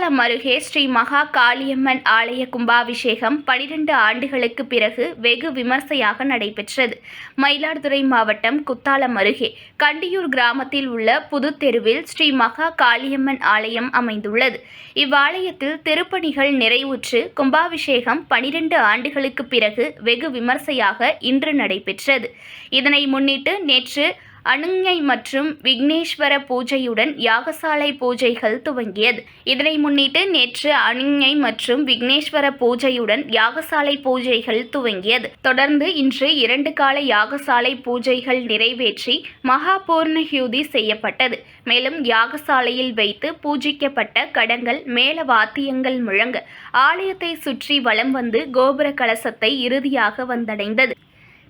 குத்தாலம் அருகே ஸ்ரீ மகா காளியம்மன் ஆலய கும்பாபிஷேகம் 12 ஆண்டுகளுக்கு பிறகு வெகு விமர்சையாக நடைபெற்றது. மயிலாடுதுறை மாவட்டம் குத்தாலம் அருகே கண்டியூர் கிராமத்தில் உள்ள புதுத்தெருவில் ஸ்ரீ மகா காளியம்மன் ஆலயம் அமைந்துள்ளது. இவ்வாலயத்தில் திருப்பணிகள் நிறைவுற்று கும்பாபிஷேகம் 12 ஆண்டுகளுக்கு பிறகு வெகு விமர்சையாக இன்று நடைபெற்றது. இதனை முன்னிட்டு நேற்று அனுஞை மற்றும் விக்னேஸ்வர பூஜையுடன் யாகசாலை பூஜைகள் துவங்கியது. இதனை முன்னிட்டு நேற்று அனுஞை மற்றும் விக்னேஸ்வர பூஜையுடன் யாகசாலை பூஜைகள் துவங்கியது. தொடர்ந்து இன்று 2 கால யாகசாலை பூஜைகள் நிறைவேற்றி மகா பூர்ணஹூதி செய்யப்பட்டது. மேலும் யாகசாலையில் வைத்து பூஜிக்கப்பட்ட கடங்கள் மேள வாத்தியங்கள் முழங்க ஆலயத்தை சுற்றி வலம் வந்து கோபுர கலசத்தை இறுதியாக வந்தடைந்தது.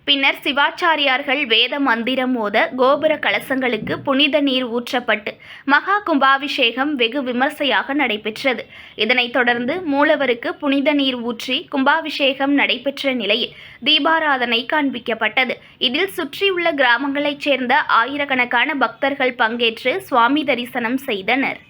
பின்னர் சிவாச்சாரியார்கள் வேத மந்திரம் ஓத கோபுர கலசங்களுக்கு புனித நீர் ஊற்றப்பட்டு மகா கும்பாபிஷேகம் வெகு விமர்சையாக நடைபெற்றது. இதனைத் தொடர்ந்து மூலவருக்கு புனித நீர் ஊற்றி கும்பாபிஷேகம் நடைபெற்ற நிலையில் தீபாராதனை காண்பிக்கப்பட்டது. இதில் சுற்றியுள்ள கிராமங்களைச் சேர்ந்த ஆயிரக்கணக்கான பக்தர்கள் பங்கேற்று சுவாமி தரிசனம் செய்தனர்.